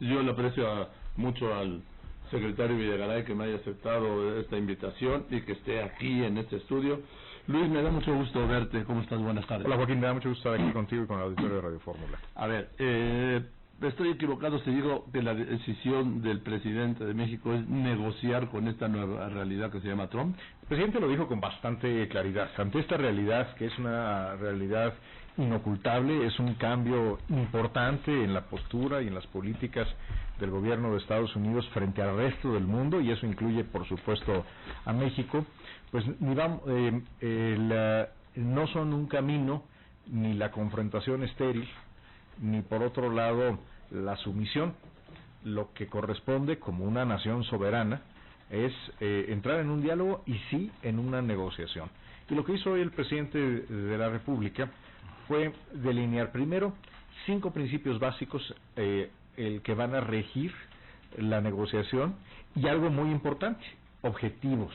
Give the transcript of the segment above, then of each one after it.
Yo le aprecio mucho al secretario Videgaray que me haya aceptado esta invitación y que esté aquí en este estudio. Luis, me da mucho gusto verte. ¿Cómo estás? Buenas tardes. Hola, Joaquín, me da mucho gusto estar aquí contigo y con el auditorio de Radio Fórmula. A ver, estoy equivocado si digo que la decisión del presidente de México es negociar con esta nueva realidad que se llama Trump. El presidente lo dijo con bastante claridad. Ante esta realidad, que es una realidad inocultable, es un cambio importante en la postura y en las políticas del gobierno de Estados Unidos frente al resto del mundo, y eso incluye, por supuesto, a México. Pues no son un camino ni la confrontación estéril, ni por otro lado la sumisión. Lo que corresponde como una nación soberana es entrar en un diálogo y sí en una negociación. Y lo que hizo hoy el presidente de la República fue delinear primero 5 principios básicos el que van a regir la negociación, y algo muy importante, objetivos.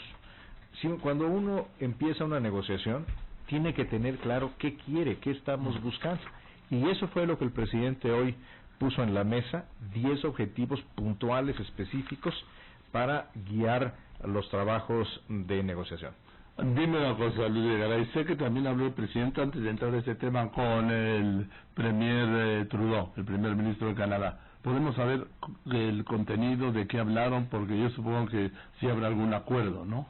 Cuando uno empieza una negociación tiene que tener claro qué quiere, qué estamos buscando, y eso fue lo que el presidente hoy puso en la mesa, 10 objetivos puntuales, específicos, para guiar los trabajos de negociación. Dime una cosa, Luis Videgaray, sé que también habló el presidente antes de entrar a este tema con el premier Trudeau, el primer ministro de Canadá. ¿Podemos saber el contenido, de qué hablaron? Porque yo supongo que sí habrá algún acuerdo, ¿no?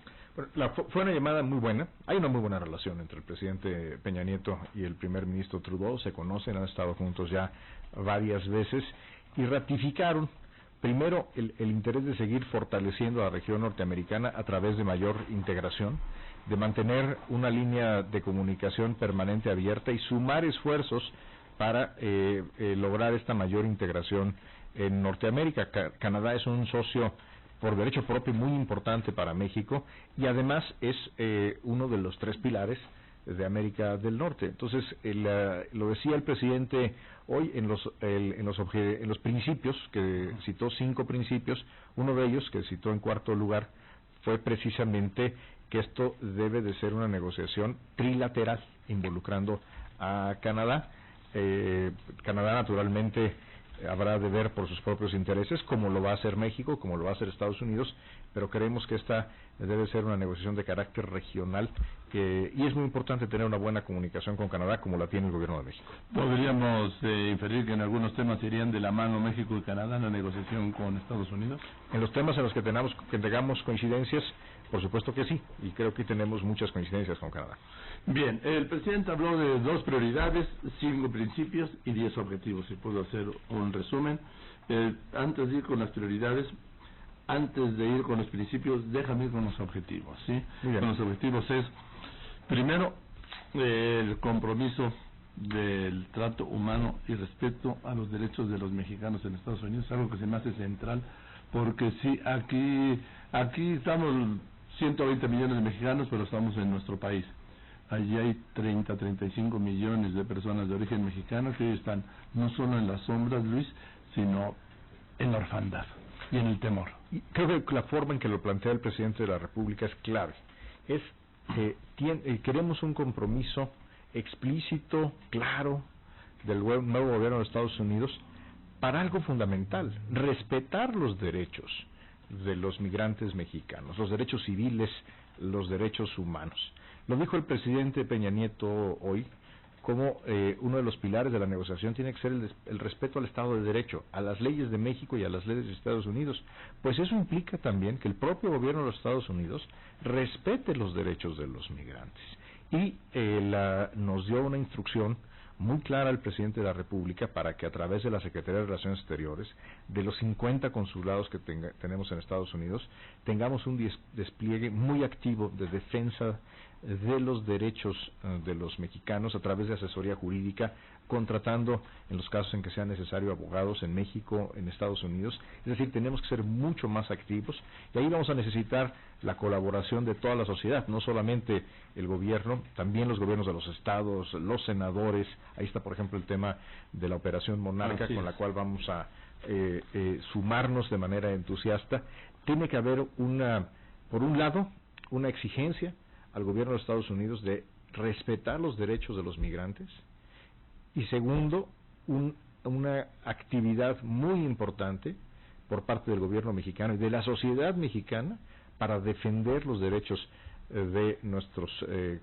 Fue una llamada muy buena. Hay una muy buena relación entre el presidente Peña Nieto y el primer ministro Trudeau. Se conocen, han estado juntos ya varias veces y ratificaron primero el interés de seguir fortaleciendo a la región norteamericana a través de mayor integración, de mantener una línea de comunicación permanente abierta y sumar esfuerzos para lograr esta mayor integración en Norteamérica. Canadá es un socio por derecho propio muy importante para México, y además es uno de los 3 pilares de América del Norte. Entonces, lo decía el presidente hoy en los principios, que citó 5 principios. Uno de ellos, que citó en cuarto lugar, fue precisamente que esto debe de ser una negociación trilateral involucrando a Canadá. Canadá naturalmente habrá de ver por sus propios intereses, como lo va a hacer México, como lo va a hacer Estados Unidos, pero creemos que esta debe ser una negociación de carácter regional, y es muy importante tener una buena comunicación con Canadá, como la tiene el gobierno de México. ¿Podríamos inferir que en algunos temas irían de la mano México y Canadá en la negociación con Estados Unidos? En los temas en los que tengamos coincidencias, por supuesto que sí, y creo que tenemos muchas coincidencias con Canadá. Bien, el presidente habló de 2 prioridades, 5 principios y 10 objetivos. Si puedo hacer un resumen. Antes de ir con las prioridades, antes de ir con los principios, déjame ir con los objetivos, ¿sí? Con los objetivos es, primero, el compromiso del trato humano y respeto a los derechos de los mexicanos en Estados Unidos, algo que se me hace central, porque sí, aquí estamos 120 millones de mexicanos, pero estamos en nuestro país. Allí hay 35 millones de personas de origen mexicano que hoy están no solo en las sombras, Luis, sino en la orfandad y en el temor. Y creo que la forma en que lo plantea el presidente de la República es clave. Es queremos un compromiso explícito, claro, del nuevo gobierno de Estados Unidos para algo fundamental: respetar los derechos de los migrantes mexicanos, los derechos civiles, los derechos humanos. Lo dijo el presidente Peña Nieto hoy, como uno de los pilares de la negociación tiene que ser el respeto al Estado de Derecho, a las leyes de México y a las leyes de Estados Unidos. Pues eso implica también que el propio gobierno de los Estados Unidos respete los derechos de los migrantes. Y nos dio una instrucción muy clara al presidente de la República para que a través de la Secretaría de Relaciones Exteriores, de los 50 consulados que tenemos en Estados Unidos, tengamos un despliegue muy activo de defensa de los derechos de los mexicanos a través de asesoría jurídica, contratando en los casos en que sea necesario abogados en México, en Estados Unidos. Es decir, tenemos que ser mucho más activos, y ahí vamos a necesitar la colaboración de toda la sociedad, no solamente el gobierno, también los gobiernos de los estados, los senadores. Ahí está, por ejemplo, el tema de la Operación Monarca, con la cual vamos a sumarnos de manera entusiasta. Tiene que haber por un lado, una exigencia al gobierno de Estados Unidos de respetar los derechos de los migrantes, y segundo, una actividad muy importante por parte del gobierno mexicano y de la sociedad mexicana para defender los derechos de nuestros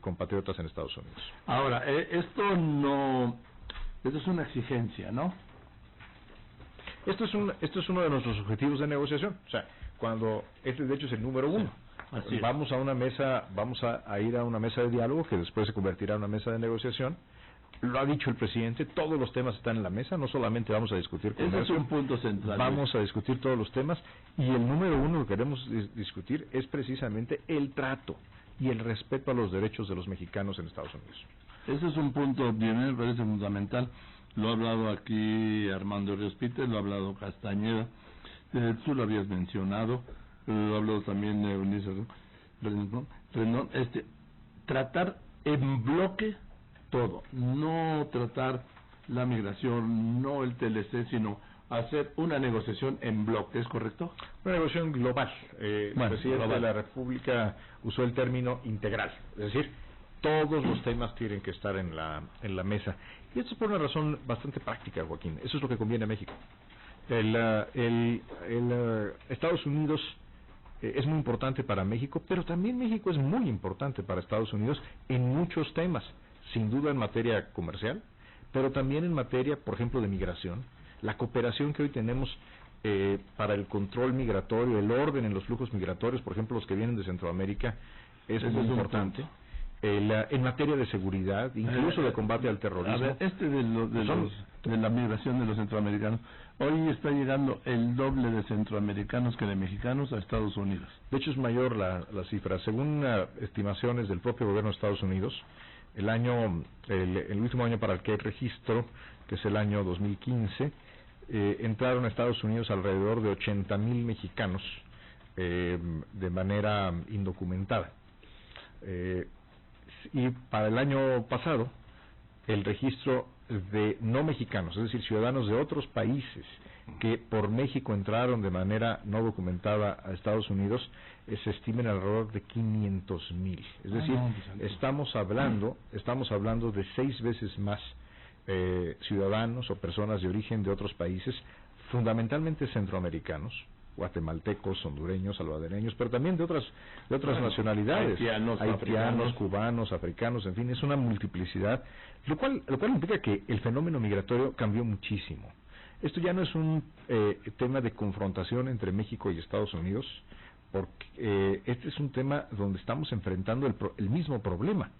compatriotas en Estados Unidos. Ahora, esto es una exigencia, ¿no? Esto es uno de nuestros objetivos de negociación. O sea, cuando este de hecho es el número uno. Así es. Vamos a ir a una mesa de diálogo que después se convertirá en una mesa de negociación. Lo ha dicho el presidente, todos los temas están en la mesa, no solamente vamos a discutir comercio. Ese es un punto central. Vamos a discutir todos los temas y el número uno que queremos discutir es precisamente el trato y el respeto a los derechos de los mexicanos en Estados Unidos. Ese es un punto, bien, me parece fundamental. Lo ha hablado aquí Armando Ríos Peter, lo ha hablado Castañeda, tú lo habías mencionado, lo ha hablado también Eunice Rendón, tratar en bloque todo, no tratar la migración, no el TLC, sino hacer una negociación en bloque, ¿es correcto? Una negociación global. El presidente global de la República usó el término integral, es decir, todos los temas tienen que estar en la mesa. Y esto es por una razón bastante práctica, Joaquín. Eso es lo que conviene a México. Estados Unidos es muy importante para México, pero también México es muy importante para Estados Unidos en muchos temas, sin duda en materia comercial, pero también en materia, por ejemplo, de migración. La cooperación que hoy tenemos para el control migratorio, el orden en los flujos migratorios, por ejemplo, los que vienen de Centroamérica, es muy importante. En materia de seguridad, incluso de combate al terrorismo. A ver, de la migración de los centroamericanos, hoy está llegando el doble de centroamericanos que de mexicanos a Estados Unidos. De hecho, es mayor la cifra. Según estimaciones del propio gobierno de Estados Unidos, el último año para el que hay registro, que es el año 2015, entraron a Estados Unidos alrededor de 80,000 mexicanos de manera indocumentada. Y para el año pasado, el registro de no mexicanos, es decir, ciudadanos de otros países que por México entraron de manera no documentada a Estados Unidos, se estiman alrededor de 500,000. Es decir, estamos hablando de 6 veces más ciudadanos o personas de origen de otros países, fundamentalmente centroamericanos, guatemaltecos, hondureños, salvadoreños, pero también de otras nacionalidades, haitianos, cubanos, africanos, en fin, es una multiplicidad, lo cual implica que el fenómeno migratorio cambió muchísimo. Esto ya no es un tema de confrontación entre México y Estados Unidos, porque este es un tema donde estamos enfrentando el mismo problema,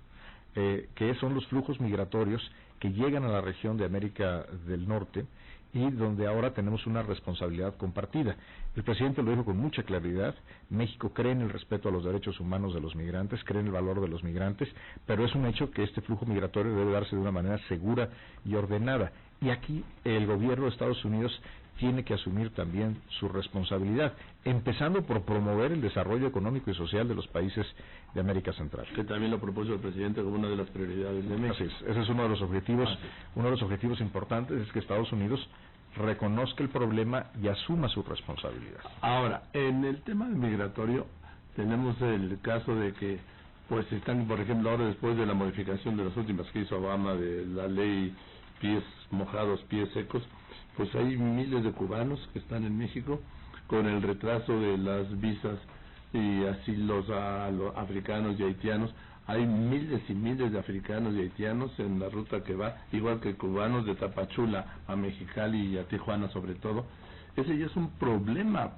que son los flujos migratorios que llegan a la región de América del Norte y donde ahora tenemos una responsabilidad compartida. El presidente lo dijo con mucha claridad: México cree en el respeto a los derechos humanos de los migrantes, cree en el valor de los migrantes, pero es un hecho que este flujo migratorio debe darse de una manera segura y ordenada. Y aquí el gobierno de Estados Unidos tiene que asumir también su responsabilidad, empezando por promover el desarrollo económico y social de los países de América Central. Que también lo propuso el presidente como una de las prioridades de México. Así es, ese es uno de los objetivos importantes, es que Estados Unidos reconozca el problema y asuma su responsabilidad. Ahora, en el tema migratorio tenemos el caso de que pues están, por ejemplo, ahora después de la modificación de las últimas que hizo Obama de la ley pies mojados, pies secos, pues hay miles de cubanos que están en México con el retraso de las visas y asilos a los africanos y haitianos. Hay miles y miles de africanos y haitianos en la ruta que va, igual que cubanos de Tapachula a Mexicali y a Tijuana sobre todo. Ese ya es un problema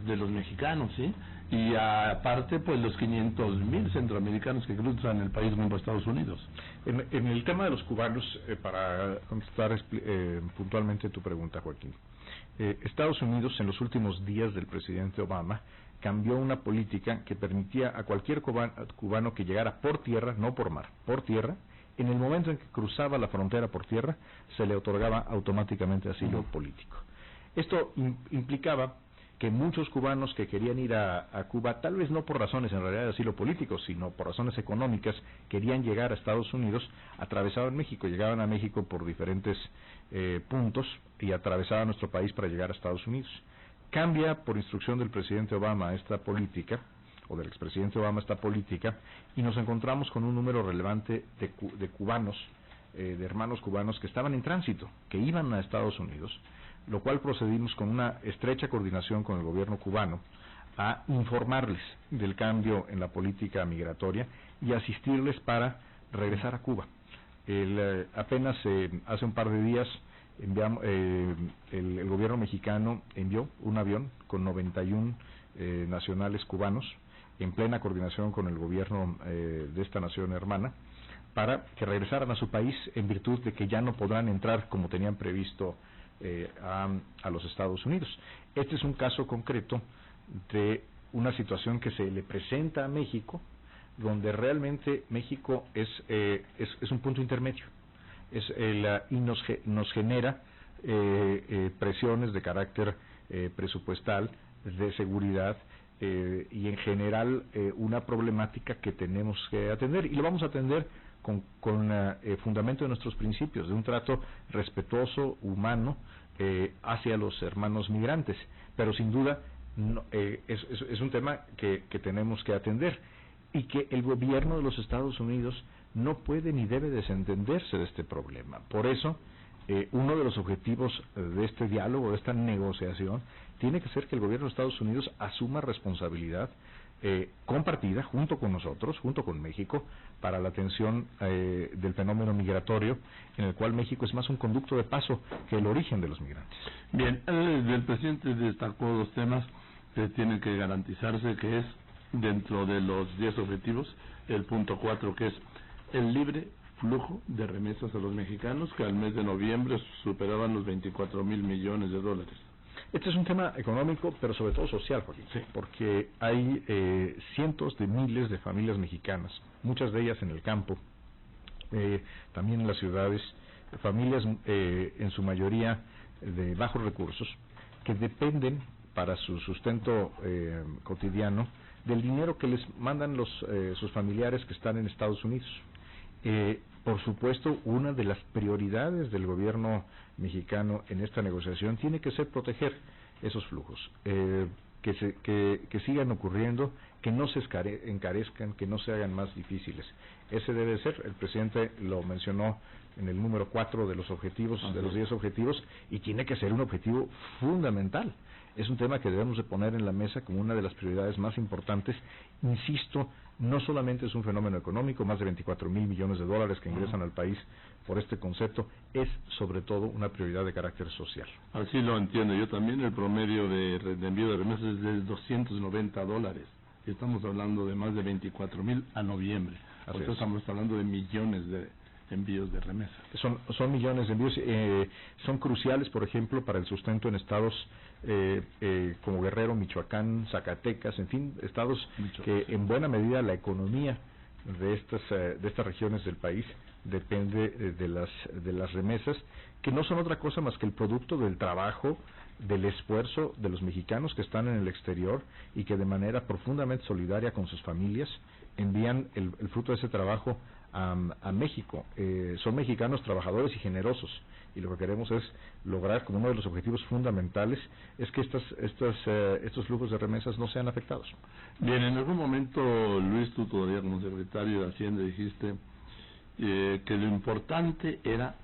de los mexicanos, ¿sí? Y aparte, pues los 500,000 centroamericanos que cruzan el país rumbo a Estados Unidos. En el tema de los cubanos, para contestar puntualmente tu pregunta, Joaquín, Estados Unidos en los últimos días del presidente Obama cambió una política que permitía a cualquier cubano que llegara por tierra, no por mar, por tierra, en el momento en que cruzaba la frontera por tierra, se le otorgaba automáticamente asilo político. Esto implicaba que muchos cubanos que querían ir a Cuba, tal vez no por razones en realidad de asilo político, sino por razones económicas, querían llegar a Estados Unidos, atravesaban México, llegaban a México por diferentes puntos y atravesaban nuestro país para llegar a Estados Unidos. Cambia por instrucción del presidente Obama esta política, o del expresidente Obama esta política, y nos encontramos con un número relevante de cubanos de hermanos cubanos que estaban en tránsito, que iban a Estados Unidos, lo cual procedimos con una estrecha coordinación con el gobierno cubano a informarles del cambio en la política migratoria y asistirles para regresar a Cuba. Apenas hace un par de días el gobierno mexicano envió un avión con 91 nacionales cubanos en plena coordinación con el gobierno de esta nación hermana para que regresaran a su país en virtud de que ya no podrán entrar como tenían previsto a los Estados Unidos. Este es un caso concreto de una situación que se le presenta a México, donde realmente México es un punto intermedio, y nos genera presiones de carácter presupuestal, de seguridad, y en general una problemática que tenemos que atender, y lo vamos a atender con fundamento de nuestros principios, de un trato respetuoso, humano, hacia los hermanos migrantes, pero sin duda es un tema que tenemos que atender, y que el gobierno de los Estados Unidos no puede ni debe desentenderse de este problema. Por eso, uno de los objetivos de este diálogo, de esta negociación, tiene que ser que el gobierno de Estados Unidos asuma responsabilidad compartida junto con nosotros, junto con México, para la atención del fenómeno migratorio, en el cual México es más un conducto de paso que el origen de los migrantes. Bien, el presidente destacó dos temas que tienen que garantizarse, que es dentro de los 10 objetivos, el punto 4, que es el libre flujo de remesas a los mexicanos, que al mes de noviembre superaban los 24,000 millones de dólares. Este es un tema económico, pero sobre todo social, Joaquín, sí, porque hay cientos de miles de familias mexicanas, muchas de ellas en el campo, también en las ciudades, familias en su mayoría de bajos recursos, que dependen para su sustento cotidiano del dinero que les mandan sus familiares que están en Estados Unidos. Por supuesto, una de las prioridades del gobierno mexicano en esta negociación tiene que ser proteger esos flujos, que sigan ocurriendo, que no se encarezcan, que no se hagan más difíciles. Ese debe ser, el presidente lo mencionó en el número 4 de los objetivos, de los 10 objetivos, y tiene que ser un objetivo fundamental. Es un tema que debemos de poner en la mesa como una de las prioridades más importantes. Insisto, no solamente es un fenómeno económico, más de 24,000 millones de dólares que ingresan al país por este concepto, es sobre todo una prioridad de carácter social. Así lo entiendo yo también. El promedio de envío de remesas es de $290. Estamos hablando de más de 24,000 a noviembre. Entonces estamos hablando de millones de envíos de remesas. Son millones de envíos, son cruciales, por ejemplo, para el sustento en estados como Guerrero, Michoacán, Zacatecas, en fin, estados que en buena medida la economía de estas regiones del país depende de las remesas, que no son otra cosa más que el producto del trabajo, del esfuerzo de los mexicanos que están en el exterior y que de manera profundamente solidaria con sus familias envían el fruto de ese trabajo a México. Son mexicanos trabajadores y generosos, y lo que queremos es lograr, como uno de los objetivos fundamentales, es que estos flujos de remesas no sean afectados. Bien, en algún momento, Luis, tú todavía como secretario de Hacienda dijiste que lo importante era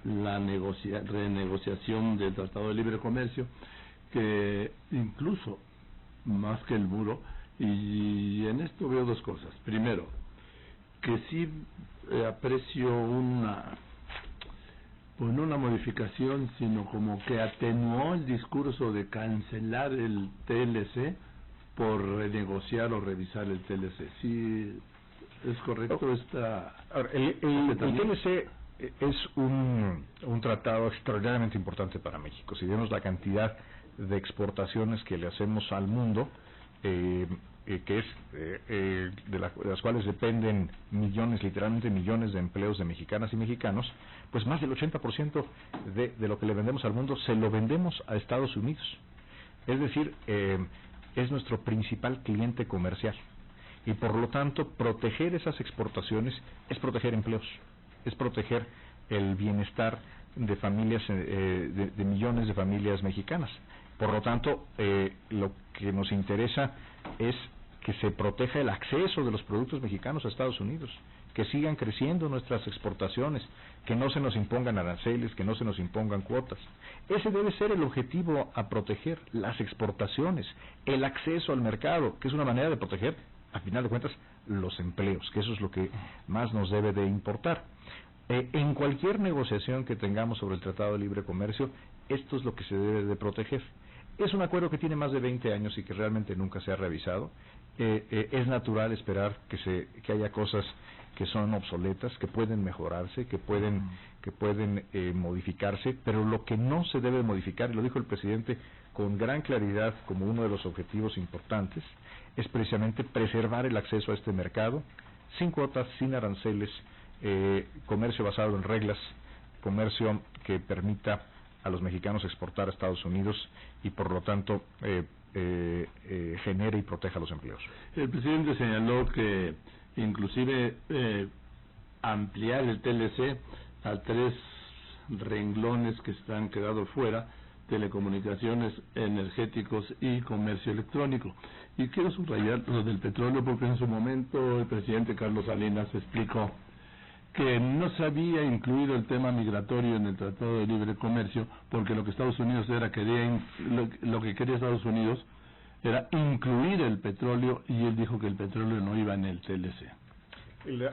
la renegociación del Tratado de Libre Comercio, que incluso más que el muro, y en esto veo dos cosas. Primero, que sí aprecio no una modificación, sino como que atenuó el discurso de cancelar el TLC por renegociar o revisar el TLC. ¿Sí es correcto Ahora, el TLC es un tratado extraordinariamente importante para México. Si vemos la cantidad de exportaciones que le hacemos al mundo, que es de las cuales dependen millones, literalmente millones de empleos de mexicanas y mexicanos, pues más del 80% de lo que le vendemos al mundo se lo vendemos a Estados Unidos. Es decir, es nuestro principal cliente comercial, y por lo tanto proteger esas exportaciones es proteger empleos, es proteger el bienestar de familias, de millones de familias mexicanas. Por lo tanto, lo que nos interesa es que se proteja el acceso de los productos mexicanos a Estados Unidos, que sigan creciendo nuestras exportaciones, que no se nos impongan aranceles, que no se nos impongan cuotas. Ese debe ser el objetivo a proteger, las exportaciones, el acceso al mercado, que es una manera de proteger, a final de cuentas, los empleos, que eso es lo que más nos debe de importar. En cualquier negociación que tengamos sobre el Tratado de Libre Comercio, esto es lo que se debe de proteger. Es un acuerdo que tiene más de 20 años y que realmente nunca se ha revisado. Es natural esperar que haya cosas que son obsoletas, que pueden mejorarse, que pueden modificarse, pero lo que no se debe modificar, y lo dijo el presidente con gran claridad como uno de los objetivos importantes, es precisamente preservar el acceso a este mercado, sin cuotas, sin aranceles, comercio basado en reglas, comercio que permita a los mexicanos exportar a Estados Unidos y por lo tanto genere y proteja los empleos. El presidente señaló que inclusive ampliar el TLC a 3 renglones que están quedados fuera: telecomunicaciones, energéticos y comercio electrónico. Y quiero subrayar lo del petróleo porque en su momento el presidente Carlos Salinas explicó que no se había incluido el tema migratorio en el Tratado de Libre Comercio porque lo que Estados Unidos lo que quería Estados Unidos era incluir el petróleo, y él dijo que el petróleo no iba en el TLC.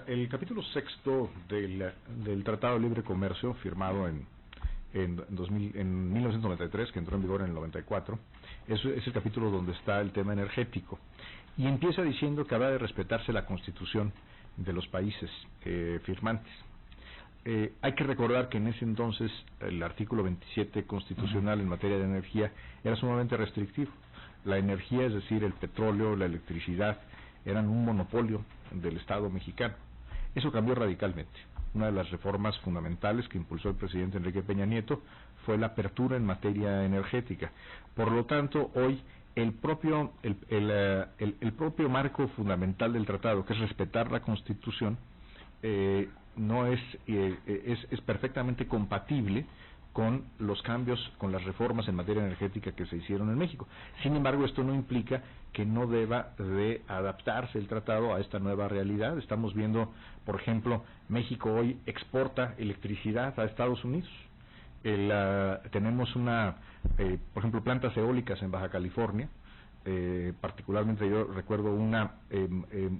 El capítulo 6 del Tratado de Libre Comercio, firmado en 1993, que entró en vigor en el 94, es el capítulo donde está el tema energético, y empieza diciendo que habrá de respetarse la Constitución de los países firmantes. Hay que recordar que en ese entonces el artículo 27 constitucional en materia de energía era sumamente restrictivo. La energía, es decir, el petróleo, la electricidad, eran un monopolio del Estado mexicano. Eso cambió radicalmente. Una de las reformas fundamentales que impulsó el presidente Enrique Peña Nieto fue la apertura en materia energética. Por lo tanto, hoy el propio marco fundamental del tratado, que es respetar la Constitución, no es perfectamente compatible con los cambios, con las reformas en materia energética que se hicieron en México. Sin embargo, esto no implica que no deba de adaptarse el tratado a esta nueva realidad. Estamos viendo, por ejemplo, México hoy exporta electricidad a Estados Unidos. Tenemos por ejemplo, plantas eólicas en Baja California. Particularmente yo recuerdo una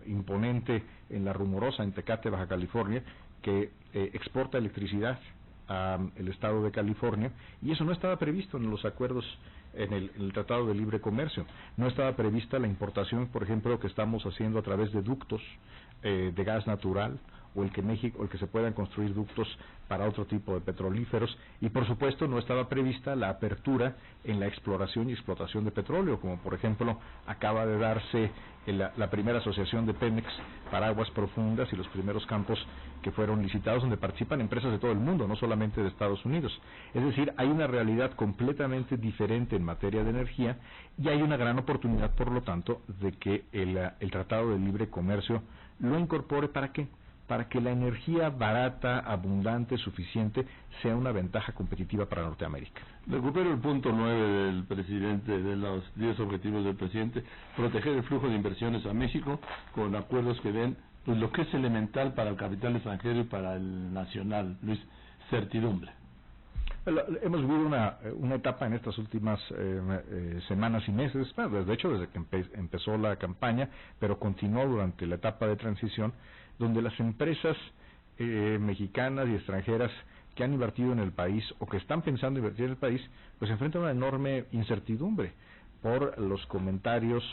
imponente en La Rumorosa, en Tecate, Baja California, que exporta electricidad al estado de California, y eso no estaba previsto en los acuerdos, en el Tratado de Libre Comercio. No estaba prevista la importación, por ejemplo, que estamos haciendo a través de ductos de gas natural, o el que se puedan construir ductos para otro tipo de petrolíferos, y por supuesto no estaba prevista la apertura en la exploración y explotación de petróleo, como por ejemplo acaba de darse la primera asociación de Pemex para aguas profundas y los primeros campos que fueron licitados, donde participan empresas de todo el mundo, no solamente de Estados Unidos. Es decir, hay una realidad completamente diferente en materia de energía, y hay una gran oportunidad, por lo tanto, de que el Tratado de Libre Comercio lo incorpore. ¿Para qué? Para que la energía barata, abundante, suficiente, sea una ventaja competitiva para Norteamérica. Recupero el punto 9 del presidente, de los 10 objetivos del presidente: proteger el flujo de inversiones a México con acuerdos que den lo que es elemental para el capital extranjero y para el nacional, Luis: certidumbre. Hemos vivido una etapa en estas últimas semanas y meses, de hecho desde que empezó la campaña, pero continuó durante la etapa de transición, donde las empresas mexicanas y extranjeras que han invertido en el país o que están pensando invertir en el país, pues enfrentan una enorme incertidumbre por los comentarios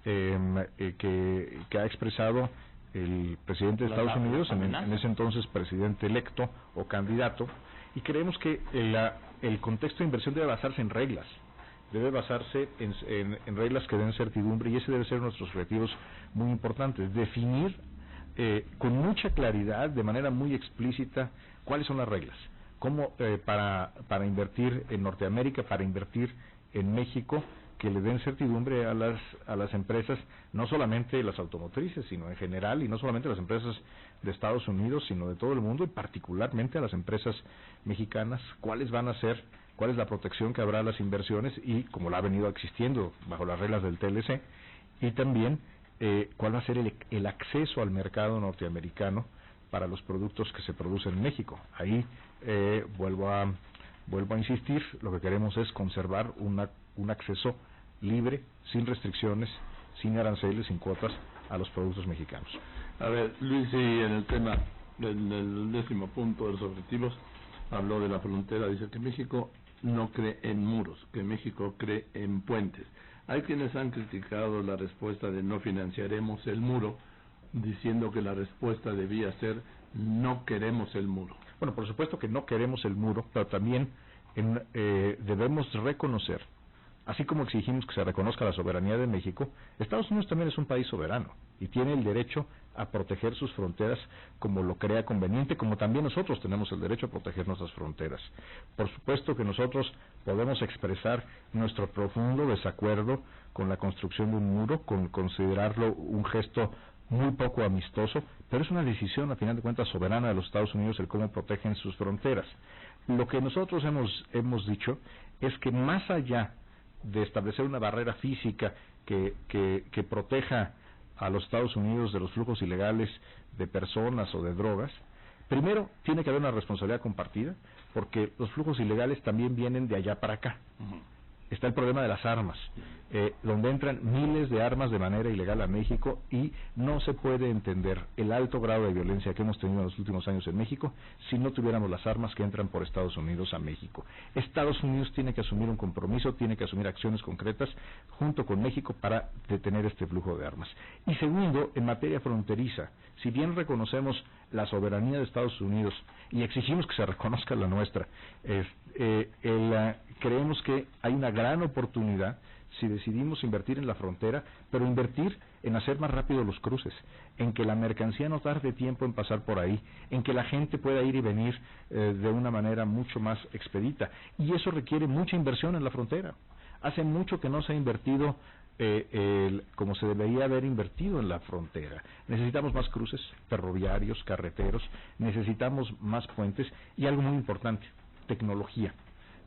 que ha expresado el presidente de Estados Unidos, en ese entonces presidente electo o candidato, y creemos que el contexto de inversión debe basarse en reglas, debe basarse en reglas que den certidumbre, y ese debe ser nuestros objetivos muy importantes: definir con mucha claridad, de manera muy explícita, cuáles son las reglas, cómo para invertir en Norteamérica, para invertir en México, que le den certidumbre a las empresas, no solamente las automotrices, sino en general, y no solamente las empresas de Estados Unidos, sino de todo el mundo, y particularmente a las empresas mexicanas, cuál es la protección que habrá a las inversiones, y como la ha venido existiendo bajo las reglas del TLC, y también cuál va a ser el acceso al mercado norteamericano para los productos que se producen en México. Ahí vuelvo a insistir, lo que queremos es conservar un acceso libre, sin restricciones, sin aranceles, sin cuotas a los productos mexicanos. A ver, Luis, y en el tema, en el 10º punto de los objetivos, habló de la frontera, dice que México no cree en muros, que México cree en puentes. Hay quienes han criticado la respuesta de no financiaremos el muro, diciendo que la respuesta debía ser no queremos el muro. Bueno, por supuesto que no queremos el muro, pero también debemos reconocer, así como exigimos que se reconozca la soberanía de México, Estados Unidos también es un país soberano y tiene el derecho a proteger sus fronteras como lo crea conveniente, como también nosotros tenemos el derecho a proteger nuestras fronteras. Por supuesto que nosotros podemos expresar nuestro profundo desacuerdo con la construcción de un muro, con considerarlo un gesto muy poco amistoso, pero es una decisión, a final de cuentas, soberana de los Estados Unidos el cómo protegen sus fronteras. Lo que nosotros hemos dicho es que más allá de establecer una barrera física que proteja a los Estados Unidos de los flujos ilegales de personas o de drogas, primero tiene que haber una responsabilidad compartida, porque los flujos ilegales también vienen de allá para acá. Está el problema de las armas, donde entran miles de armas de manera ilegal a México, y no se puede entender el alto grado de violencia que hemos tenido en los últimos años en México si no tuviéramos las armas que entran por Estados Unidos a México. Estados Unidos tiene que asumir un compromiso, tiene que asumir acciones concretas junto con México para detener este flujo de armas. Y segundo, en materia fronteriza, si bien reconocemos la soberanía de Estados Unidos y exigimos que se reconozca la nuestra, creemos que hay una gran oportunidad si decidimos invertir en la frontera, pero invertir en hacer más rápido los cruces, en que la mercancía no tarde tiempo en pasar por ahí, en que la gente pueda ir y venir de una manera mucho más expedita, y eso requiere mucha inversión en la frontera. Hace mucho que no se ha invertido como se debería haber invertido en la frontera. Necesitamos más cruces ferroviarios, carreteros, necesitamos más puentes, y algo muy importante, tecnología.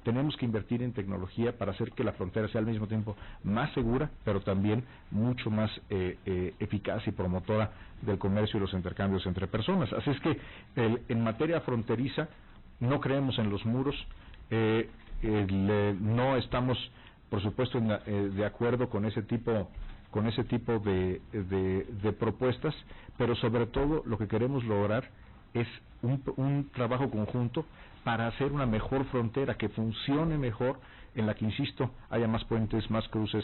Tenemos que invertir en tecnología para hacer que la frontera sea al mismo tiempo más segura, pero también mucho más eficaz y promotora del comercio y los intercambios entre personas. Así es que en materia fronteriza no creemos en los muros, no estamos, por supuesto, de acuerdo con ese tipo de propuestas, pero sobre todo lo que queremos lograr es un trabajo conjunto para hacer una mejor frontera, que funcione mejor, en la que, insisto, haya más puentes, más cruces,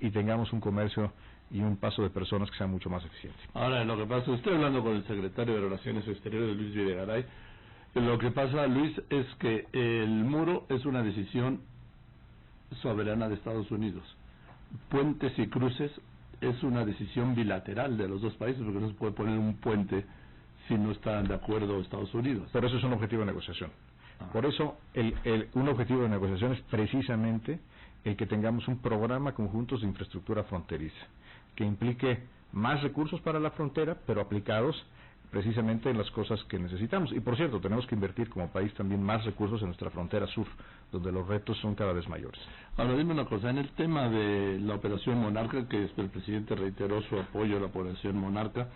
y tengamos un comercio y un paso de personas que sea mucho más eficiente. Ahora, lo que pasa, estoy hablando con el secretario de Relaciones Exteriores, Luis Videgaray. Lo que pasa, Luis, es que el muro es una decisión soberana de Estados Unidos. Puentes y cruces es una decisión bilateral de los dos países, porque no se puede poner un puente si no están de acuerdo Estados Unidos. Por eso es un objetivo de negociación. Por eso un objetivo de negociación es precisamente el que tengamos un programa conjunto de infraestructura fronteriza, que implique más recursos para la frontera, pero aplicados precisamente en las cosas que necesitamos. Y por cierto, tenemos que invertir como país también más recursos en nuestra frontera sur, donde los retos son cada vez mayores. Ahora, dime una cosa, en el tema de la Operación Monarca, que el presidente reiteró su apoyo a la Operación Monarca,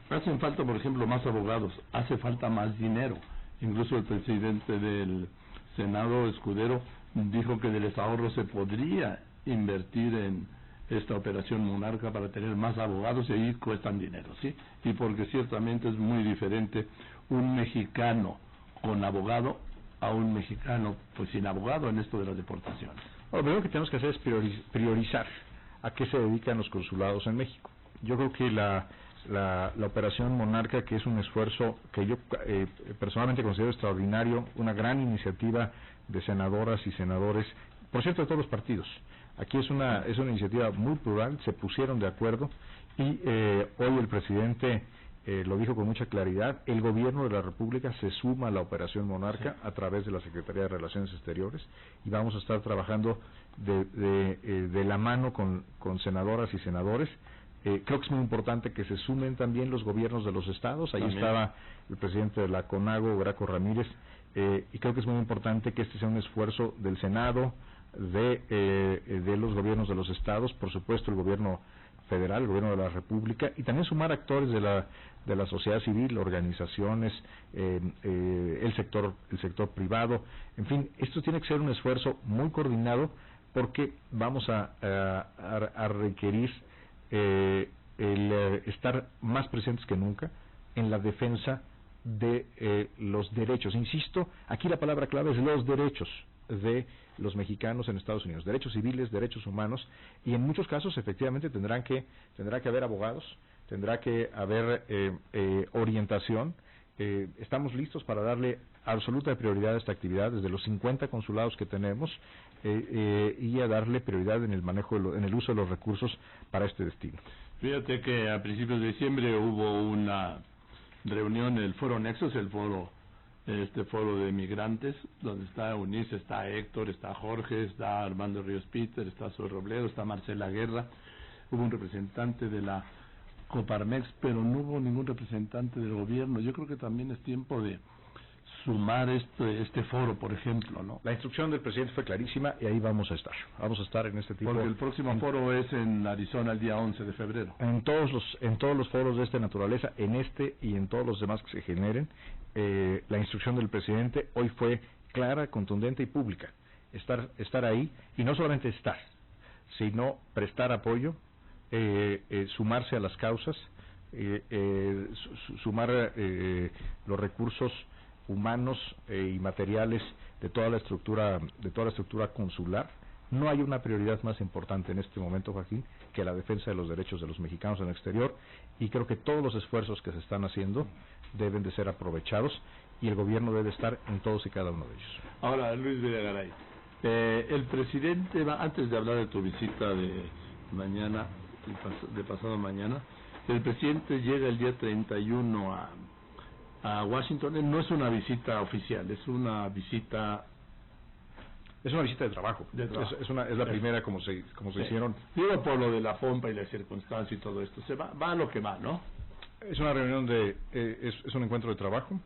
hacen falta, por ejemplo, más abogados, hace falta más dinero. Incluso el presidente del Senado, Escudero, dijo que de los ahorros se podría invertir en esta Operación Monarca para tener más abogados, y ahí cuestan dinero, ¿sí? Y porque ciertamente es muy diferente un mexicano con abogado a un mexicano pues sin abogado en esto de las deportaciones. Lo primero que tenemos que hacer es priorizar a qué se dedican los consulados en México. Yo creo que la Operación Monarca, que es un esfuerzo que yo personalmente considero extraordinario, una gran iniciativa de senadoras y senadores, por cierto, de todos los partidos. Aquí es una iniciativa muy plural, se pusieron de acuerdo, y hoy el presidente lo dijo con mucha claridad: el gobierno de la República se suma a la Operación Monarca a través de la Secretaría de Relaciones Exteriores, y vamos a estar trabajando de la mano con senadoras y senadores. Creo que es muy importante que se sumen también los gobiernos de los estados. Ahí estaba el presidente de la CONAGO, Graco Ramírez, y creo que es muy importante que este sea un esfuerzo del Senado, de los gobiernos de los estados, por supuesto el gobierno federal, el gobierno de la República, y también sumar actores de la sociedad civil, organizaciones, el sector privado. En fin, esto tiene que ser un esfuerzo muy coordinado, porque vamos a requerir estar más presentes que nunca en la defensa de los derechos. Insisto, aquí la palabra clave es los derechos de los mexicanos en Estados Unidos, derechos civiles, derechos humanos, y en muchos casos efectivamente tendrá que haber abogados, tendrá que haber orientación. Estamos listos para darle absoluta prioridad a esta actividad desde los 50 consulados que tenemos, y a darle prioridad en el manejo, en el uso de los recursos para este destino. Fíjate que a principios de diciembre hubo una reunión en el Foro Nexos, foro de migrantes, donde está Eunice, está Héctor, está Jorge, está Armando Ríos Peter, está Zoe Robledo, está Marcela Guerra. Hubo un representante de la Coparmex, pero no hubo ningún representante del gobierno. Yo creo que también es tiempo de sumar este foro, por ejemplo, ¿no? La instrucción del presidente fue clarísima y ahí vamos a estar en este tipo. Porque el próximo foro es en Arizona el día 11 de febrero. En todos los foros de esta naturaleza, en este y en todos los demás que se generen, la instrucción del presidente hoy fue clara, contundente y pública. Estar ahí, y no solamente estar, sino prestar apoyo, sumarse a las causas, sumar los recursos humanos y materiales de toda la estructura consular. No hay una prioridad más importante en este momento, Joaquín, que la defensa de los derechos de los mexicanos en el exterior, y creo que todos los esfuerzos que se están haciendo deben de ser aprovechados, y el gobierno debe estar en todos y cada uno de ellos. Ahora, Luis Videgaray, el presidente antes de hablar de tu visita de mañana, de pasado mañana, el presidente llega el día 31 a Washington. No es una visita oficial, es una visita de trabajo. Es la primera como se hicieron. Digo, por lo de la pompa y la circunstancia y todo esto, va a lo que va, ¿no? Es una reunión es un encuentro de trabajo,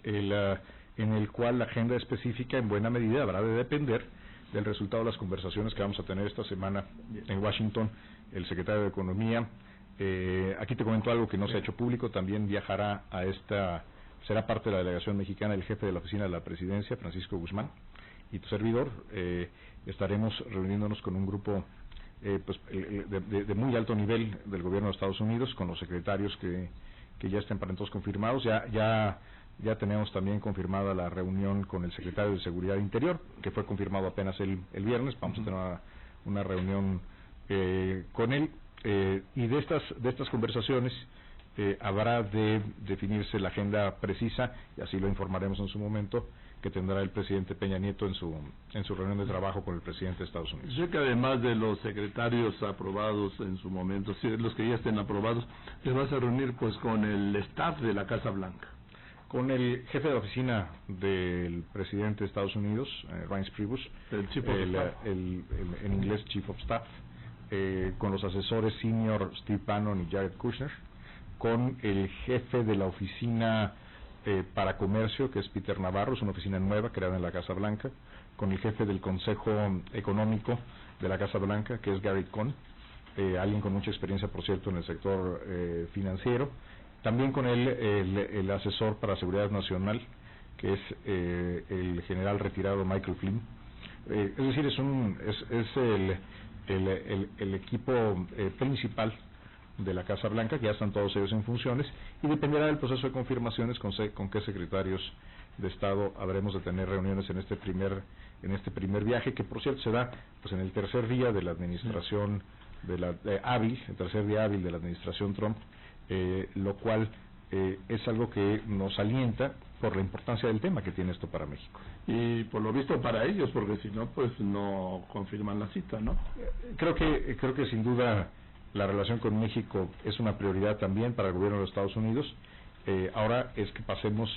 en el cual la agenda específica en buena medida habrá de depender del resultado de las conversaciones que vamos a tener esta semana en Washington. El secretario de Economía, aquí te comento algo que no se ha hecho público, también viajará será parte de la delegación mexicana el jefe de la oficina de la presidencia, Francisco Guzmán, y tu servidor. Estaremos reuniéndonos con un grupo de muy alto nivel del gobierno de Estados Unidos, con los secretarios que ya estén para entonces confirmados. Ya tenemos también confirmada la reunión con el secretario de Seguridad Interior, que fue confirmado apenas el viernes. Vamos a tener una reunión con él, y de estas conversaciones habrá de definirse la agenda precisa, y así lo informaremos en su momento, que tendrá el presidente Peña Nieto en su reunión de trabajo con el presidente de Estados Unidos. Sé que además de los secretarios aprobados en su momento, los que ya estén aprobados, te vas a reunir pues con el staff de la Casa Blanca. Con el jefe de la oficina del presidente de Estados Unidos, Reince Priebus, el Chief of Staff, en inglés Chief of Staff, con los asesores senior Steve Bannon y Jared Kushner, con el jefe de la oficina para comercio, que es Peter Navarro, es una oficina nueva creada en la Casa Blanca, con el jefe del Consejo Económico de la Casa Blanca, que es Gary Cohn, alguien con mucha experiencia, por cierto, en el sector financiero, también con el asesor para seguridad nacional, que es el general retirado Michael Flynn. Es decir, es el equipo principal de la Casa Blanca, que ya están todos ellos en funciones, y dependerá del proceso de confirmaciones con qué secretarios de Estado habremos de tener reuniones en este primer viaje, que por cierto se da pues en el tercer día de la administración el tercer día hábil de la administración Trump, lo cual es algo que nos alienta por la importancia del tema que tiene esto para México. Y por lo visto para ellos, porque si no, pues no confirman la cita, ¿no? Creo que sin duda la relación con México es una prioridad también para el gobierno de los Estados Unidos. Ahora es que pasemos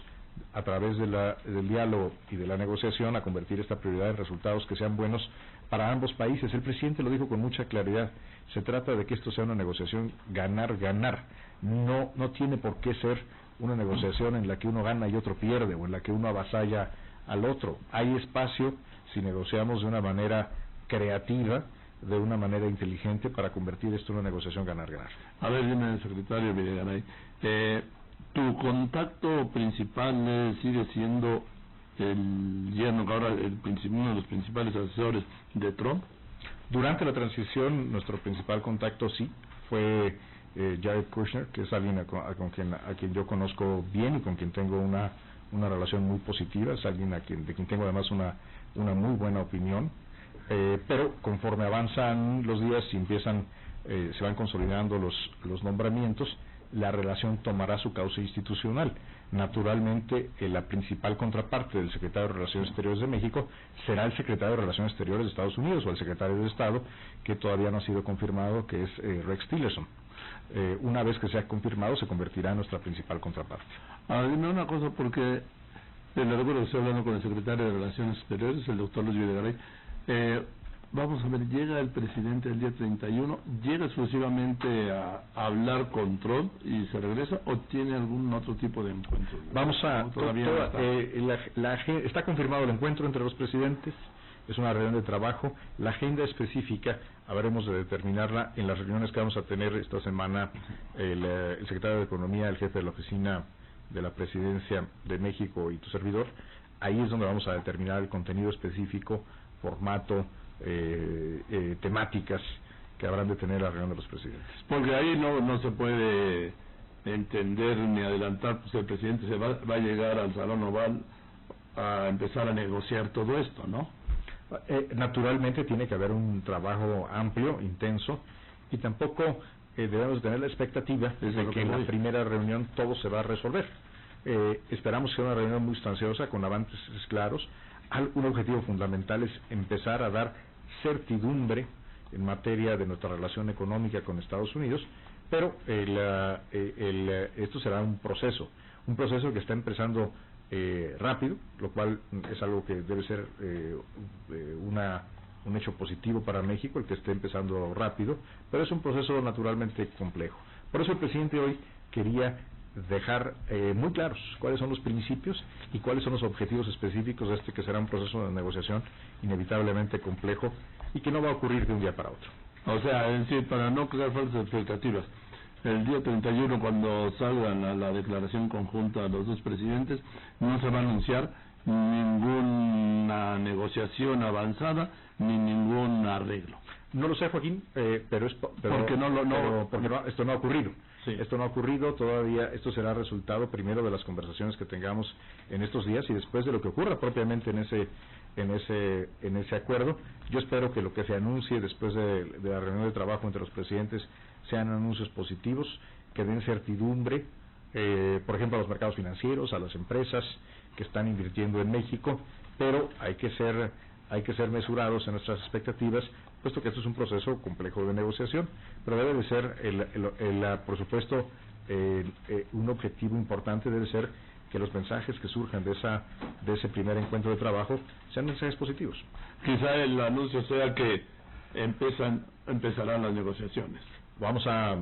a través del diálogo y de la negociación a convertir esta prioridad en resultados que sean buenos para ambos países. El presidente lo dijo con mucha claridad. Se trata de que esto sea una negociación ganar-ganar. No tiene por qué ser una negociación en la que uno gana y otro pierde, o en la que uno avasalla al otro. Hay espacio, si negociamos de una manera creativa, de una manera inteligente para convertir esto en una negociación ganar-ganar. A ver, dime, secretario Videgaray, ¿tu contacto principal sigue siendo el yerno, que ahora uno de los principales asesores de Trump? Durante la transición, nuestro principal contacto sí fue Jared Kushner, que es alguien a quien yo conozco bien y con quien tengo una relación muy positiva, es alguien de quien tengo además una muy buena opinión, pero conforme avanzan los días y se van consolidando los nombramientos, la relación tomará su cauce institucional. Naturalmente, la principal contraparte del secretario de Relaciones Exteriores de México será el secretario de Relaciones Exteriores de Estados Unidos o el secretario de Estado, que todavía no ha sido confirmado, que es Rex Tillerson. Una vez que sea confirmado, se convertirá en nuestra principal contraparte. Dime una cosa, porque le recuerdo que estoy hablando con el secretario de Relaciones Exteriores, el doctor Luis Videgaray. Vamos a ver, llega el presidente el día 31, ¿llega exclusivamente a hablar con Trump y se regresa o tiene algún otro tipo de encuentro? Está confirmado el encuentro entre los presidentes, es una reunión de trabajo. La agenda específica habremos de determinarla en las reuniones que vamos a tener esta semana el secretario de Economía, el jefe de la oficina de la Presidencia de México y tu servidor. Ahí es donde vamos a determinar el contenido específico, formato, temáticas que habrán de tener la reunión de los presidentes. Porque ahí no se puede entender ni adelantar, pues el presidente va a llegar al Salón Oval a empezar a negociar todo esto, ¿no? Naturalmente tiene que haber un trabajo amplio, intenso, y tampoco debemos tener la expectativa de que en la primera reunión todo se va a resolver. Esperamos que sea una reunión muy sustanciosa, con avances claros. Un objetivo fundamental es empezar a dar certidumbre en materia de nuestra relación económica con Estados Unidos, pero esto será un proceso que está empezando rápido, lo cual es algo que debe ser un hecho positivo para México, el que esté empezando rápido, pero es un proceso naturalmente complejo. Por eso el presidente hoy quería dejar muy claros cuáles son los principios y cuáles son los objetivos específicos de que será un proceso de negociación inevitablemente complejo y que no va a ocurrir de un día para otro. O sea, es decir, para no crear falsas expectativas, el día 31, cuando salgan a la declaración conjunta los dos presidentes, no se va a anunciar ninguna negociación avanzada ni ningún arreglo. No lo sé, Joaquín, pero esto no ha ocurrido. Sí. Esto no ha ocurrido todavía. Esto será resultado primero de las conversaciones que tengamos en estos días y después de lo que ocurra propiamente en ese acuerdo. Yo espero que lo que se anuncie después de la reunión de trabajo entre los presidentes sean anuncios positivos, que den certidumbre, por ejemplo, a los mercados financieros, a las empresas que están invirtiendo en México, pero hay que ser mesurados en nuestras expectativas, puesto que esto es un proceso complejo de negociación, pero debe de ser, por supuesto, un objetivo importante debe ser que los mensajes que surjan de ese primer encuentro de trabajo sean mensajes positivos. Quizá el anuncio sea que empezarán las negociaciones. Vamos a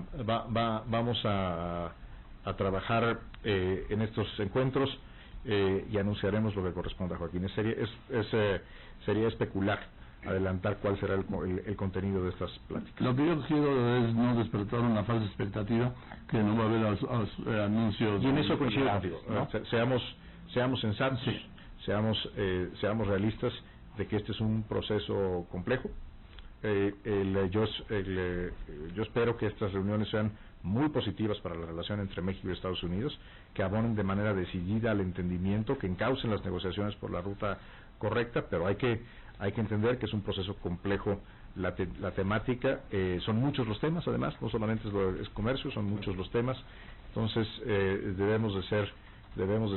trabajar en estos encuentros y anunciaremos lo que corresponda, Joaquín. Sería especular adelantar cuál será el contenido de estas pláticas. Lo que yo quiero es no despertar una falsa expectativa que no va a haber anuncios. Y en eso coincido contigo, ¿no? Seamos sensatos, sí. seamos realistas de que este es un proceso complejo. Yo espero que estas reuniones sean muy positivas para la relación entre México y Estados Unidos, que abonen de manera decidida al entendimiento, que encaucen las negociaciones por la ruta correcta, pero hay que entender que es un proceso complejo. La temática, son muchos los temas, además, no solamente es comercio, son muchos los temas, entonces debemos de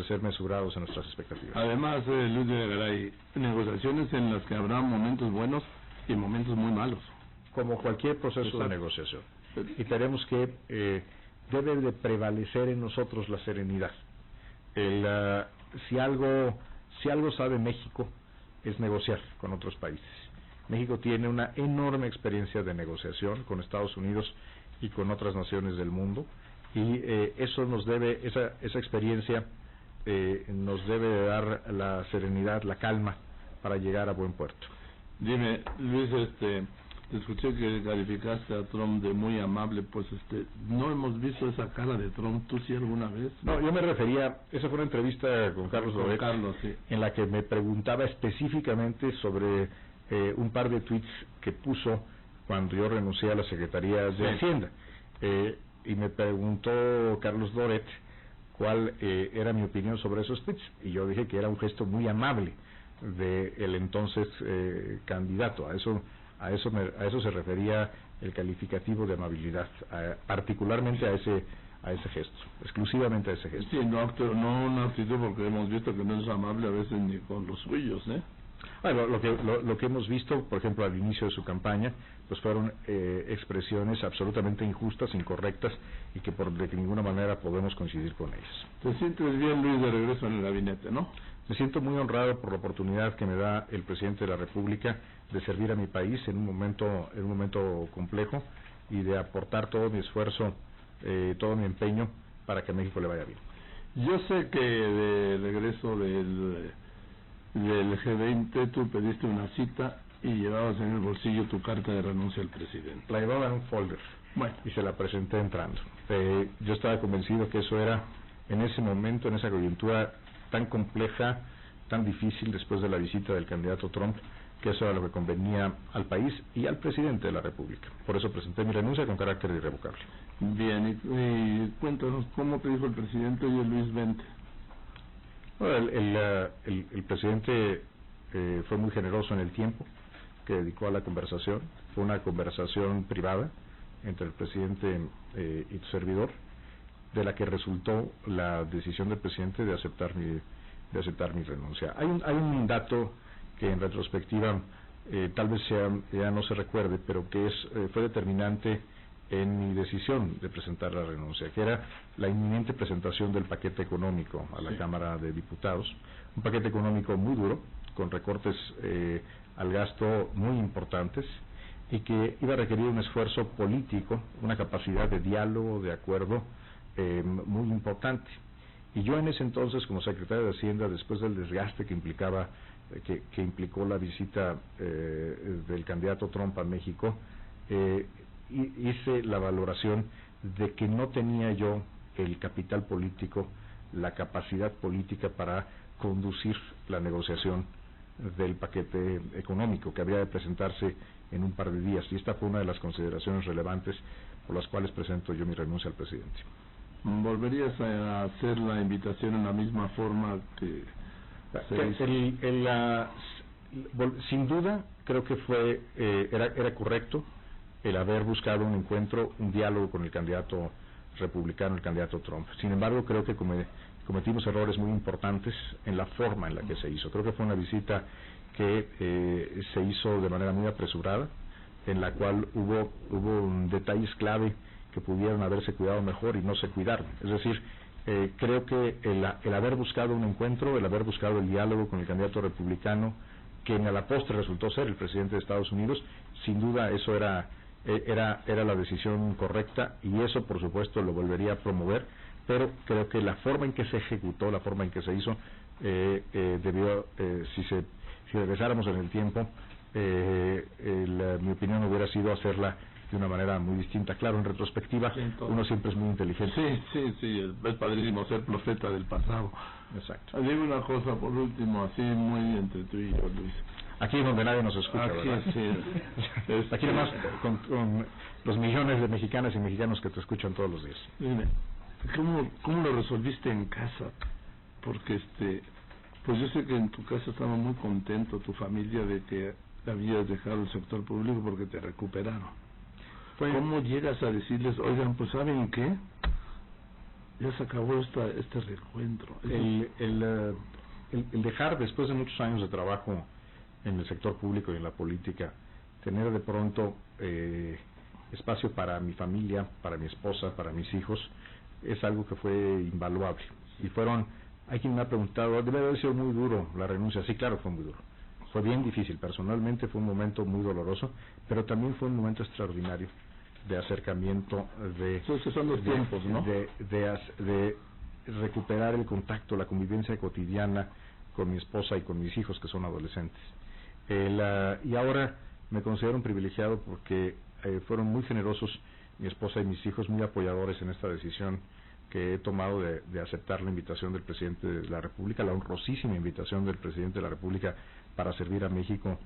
ser mesurados en nuestras expectativas. Además, Luis Videgaray, negociaciones en las que habrá momentos buenos y momentos muy malos. Como cualquier proceso de negociación. Y tenemos que debe de prevalecer en nosotros la serenidad. Si algo sabe México es negociar con otros países. México tiene una enorme experiencia de negociación con Estados Unidos y con otras naciones del mundo, y eso nos debe, esa experiencia nos debe de dar la serenidad, la calma para llegar a buen puerto. Dime, Luis, te escuché que calificaste a Trump de muy amable, pues no hemos visto esa cara de Trump. ¿Tú sí alguna vez? No, yo me refería, esa fue una entrevista con Carlos Loret, sí, en la que me preguntaba específicamente sobre un par de tweets que puso cuando yo renuncié a la Secretaría de Hacienda. Y me preguntó Carlos Loret cuál era mi opinión sobre esos tweets, y yo dije que era un gesto muy amable del entonces candidato. A eso se refería el calificativo de amabilidad, particularmente a ese gesto, exclusivamente a ese gesto. Sí, no una actitud, porque hemos visto que no es amable a veces ni con los suyos, Bueno, lo que hemos visto, por ejemplo, al inicio de su campaña, pues fueron expresiones absolutamente injustas, incorrectas, y que de ninguna manera podemos coincidir con ellas. ¿Te sientes bien, Luis, de regreso en el gabinete, no? Me siento muy honrado por la oportunidad que me da el presidente de la República de servir a mi país en un momento complejo, y de aportar todo mi esfuerzo, todo mi empeño para que a México le vaya bien. Yo sé que de regreso del G20 tú pediste una cita y llevabas en el bolsillo tu carta de renuncia al presidente. La llevaba en un folder, bueno, y se la presenté entrando. Yo estaba convencido que eso era, en ese momento, en esa coyuntura tan compleja, tan difícil después de la visita del candidato Trump, que eso era lo que convenía al país y al presidente de la República. Por eso presenté mi renuncia con carácter irrevocable. Bien, y cuéntanos, ¿cómo te dijo el presidente y el Luis 20? Bueno, el presidente fue muy generoso en el tiempo que dedicó a la conversación. Fue una conversación privada entre el presidente y tu servidor, de la que resultó la decisión del presidente de aceptar mi renuncia. Hay un dato que en retrospectiva tal vez ya no se recuerde, pero que fue determinante en mi decisión de presentar la renuncia, que era la inminente presentación del paquete económico a la Cámara de Diputados, un paquete económico muy duro, con recortes al gasto muy importantes, y que iba a requerir un esfuerzo político, una capacidad de diálogo, de acuerdo muy importante. Y yo en ese entonces, como secretario de Hacienda, después del desgaste que implicó la visita del candidato Trump a México, hice la valoración de que no tenía yo el capital político, la capacidad política para conducir la negociación del paquete económico, que había de presentarse en un par de días, y esta fue una de las consideraciones relevantes por las cuales presento yo mi renuncia al presidente. ¿Volverías a hacer la invitación en la misma forma que sin duda, creo que era correcto el haber buscado un encuentro, un diálogo con el candidato republicano, el candidato Trump? Sin embargo, creo que cometimos errores muy importantes en la forma en la que se hizo. Creo que fue una visita que se hizo de manera muy apresurada, en la cual hubo detalles clave que pudieron haberse cuidado mejor y no se cuidaron. Es decir, creo que el haber buscado un encuentro, el haber buscado el diálogo con el candidato republicano, que en la postre resultó ser el presidente de Estados Unidos, sin duda eso era la decisión correcta, y eso por supuesto lo volvería a promover, pero creo que la forma en que se ejecutó, la forma en que se hizo, si regresáramos en el tiempo, mi opinión hubiera sido hacerla de una manera muy distinta. Claro, en retrospectiva, uno siempre es muy inteligente. Sí, es padrísimo ser profeta del pasado. Exacto. Digo una cosa por último, así muy entre tú y yo, Luis. Aquí donde nadie nos escucha, aquí, ¿verdad? Sí. Aquí nomás con los millones de mexicanas y mexicanos que te escuchan todos los días. Dime, ¿cómo lo resolviste en casa? Porque pues yo sé que en tu casa estaba muy contento tu familia de que habías dejado el sector público porque te recuperaron. ¿Cómo llegas a decirles, oigan, pues ¿saben qué? Ya se acabó este reencuentro? El dejar, después de muchos años de trabajo en el sector público y en la política, tener de pronto espacio para mi familia, para mi esposa, para mis hijos, es algo que fue invaluable. Y hay quien me ha preguntado, debe haber sido muy duro la renuncia. Sí, claro, fue muy duro. Fue bien difícil, personalmente fue un momento muy doloroso, pero también fue un momento extraordinario de acercamiento, son los tiempos, ¿no? de recuperar el contacto, la convivencia cotidiana con mi esposa y con mis hijos, que son adolescentes. Y ahora me considero un privilegiado porque fueron muy generosos mi esposa y mis hijos, muy apoyadores en esta decisión que he tomado de aceptar la invitación del presidente de la República, la honrosísima invitación del presidente de la República para servir a México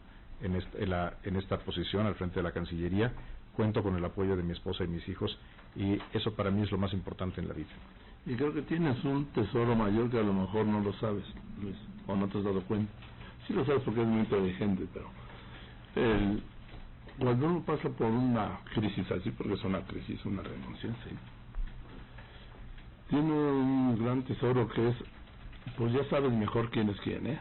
en esta posición al frente de la Cancillería. Cuento con el apoyo de mi esposa y mis hijos, y eso para mí es lo más importante en la vida. Y creo que tienes un tesoro mayor que a lo mejor no lo sabes, Luis, o no te has dado cuenta. Sí lo sabes porque es muy inteligente, pero cuando uno pasa por una crisis así, porque es una crisis, una renuncia, sí, tiene un gran tesoro que es, pues ya sabes mejor quién es quién, ¿eh?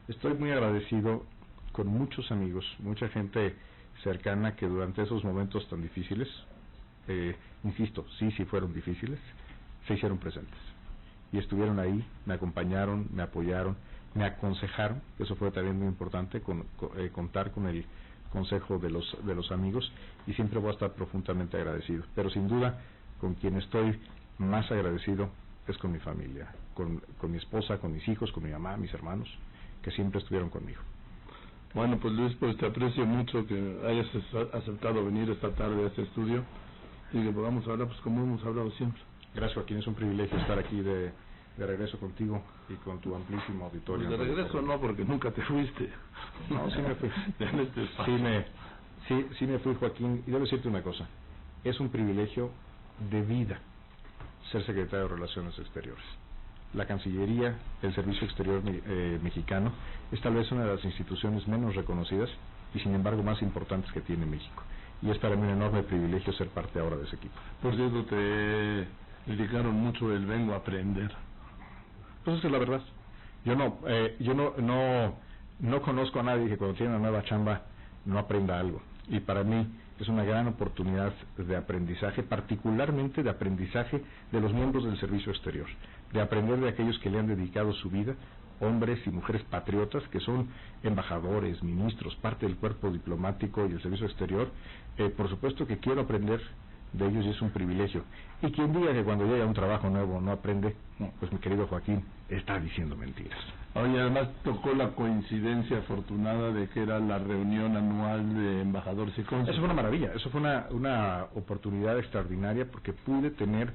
Estoy muy agradecido con muchos amigos, mucha gente cercana que durante esos momentos tan difíciles, insisto, sí fueron difíciles, se hicieron presentes y estuvieron ahí, me acompañaron, me apoyaron, me aconsejaron. Eso fue también muy importante, contar con el consejo de los amigos, y siempre voy a estar profundamente agradecido. Pero sin duda, con quien estoy más agradecido es con mi familia, con mi esposa, con mis hijos, con mi mamá, mis hermanos, que siempre estuvieron conmigo. Bueno, pues Luis, pues te aprecio mucho que hayas aceptado venir esta tarde a este estudio y que podamos hablar pues como hemos hablado siempre. Gracias, Joaquín, es un privilegio estar aquí de regreso contigo y con tu amplísimo auditorio. Pues de regreso no, porque nunca te fuiste. No, sí me fui. Sí me fui, Joaquín, y debo decirte una cosa, es un privilegio de vida ser secretario de Relaciones Exteriores. La Cancillería, el Servicio Exterior mexicano, es tal vez una de las instituciones menos reconocidas y sin embargo más importantes que tiene México. Y es para mí un enorme privilegio ser parte ahora de ese equipo. Por cierto, te dedicaron mucho el vengo a aprender. Pues esa es la verdad. Yo no conozco a nadie que cuando tiene una nueva chamba no aprenda algo. Y para mí es una gran oportunidad de aprendizaje, particularmente de aprendizaje de los miembros del Servicio Exterior, de aprender de aquellos que le han dedicado su vida, hombres y mujeres patriotas que son embajadores, ministros, parte del cuerpo diplomático y el Servicio Exterior. Por supuesto que quiero aprender de ellos y es un privilegio. Y quien diga que cuando llega a un trabajo nuevo no aprende, pues mi querido Joaquín, está diciendo mentiras. Oye, además tocó la coincidencia afortunada de que era la reunión anual de embajadores y cónsules. Eso fue una maravilla, eso fue una oportunidad extraordinaria porque pude tener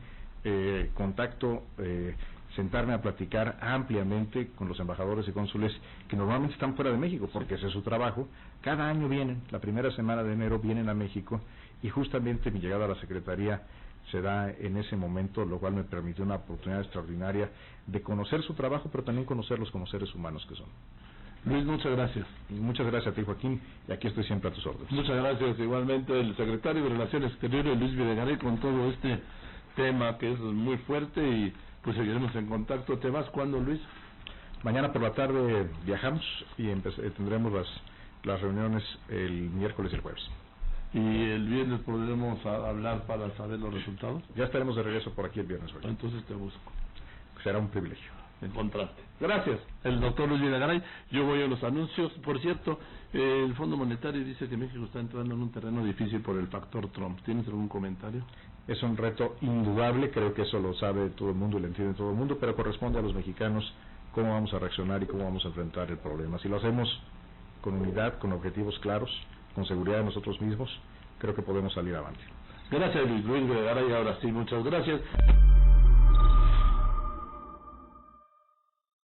contacto, sentarme a platicar ampliamente con los embajadores y cónsules que normalmente están fuera de México, porque ese es su trabajo. Cada año vienen, la primera semana de enero vienen a México, y justamente mi llegada a la Secretaría se da en ese momento, lo cual me permitió una oportunidad extraordinaria de conocer su trabajo, pero también conocerlos como seres humanos que son. Luis, muchas gracias. Y muchas gracias a ti, Joaquín, y aquí estoy siempre a tus órdenes. Muchas gracias. Igualmente el secretario de Relaciones Exteriores, Luis Videgaray, con todo este tema que es muy fuerte, y pues seguiremos en contacto. ¿Te vas cuándo, Luis? Mañana por la tarde viajamos y tendremos las reuniones el miércoles y el jueves. ¿Y el viernes podremos hablar para saber los resultados? Ya estaremos de regreso por aquí el viernes. Joaquín. Entonces te busco. Será un privilegio encontrarte. Gracias, el doctor Luis Videgaray. Yo voy a los anuncios. Por cierto, el Fondo Monetario dice que México está entrando en un terreno difícil por el factor Trump. ¿Tienes algún comentario? Es un reto indudable, creo que eso lo sabe todo el mundo y lo entiende todo el mundo, pero corresponde a los mexicanos cómo vamos a reaccionar y cómo vamos a enfrentar el problema. Si lo hacemos con unidad, con objetivos claros, con seguridad de nosotros mismos, creo que podemos salir adelante. Gracias, Luis Videgaray. Ahora sí, muchas gracias.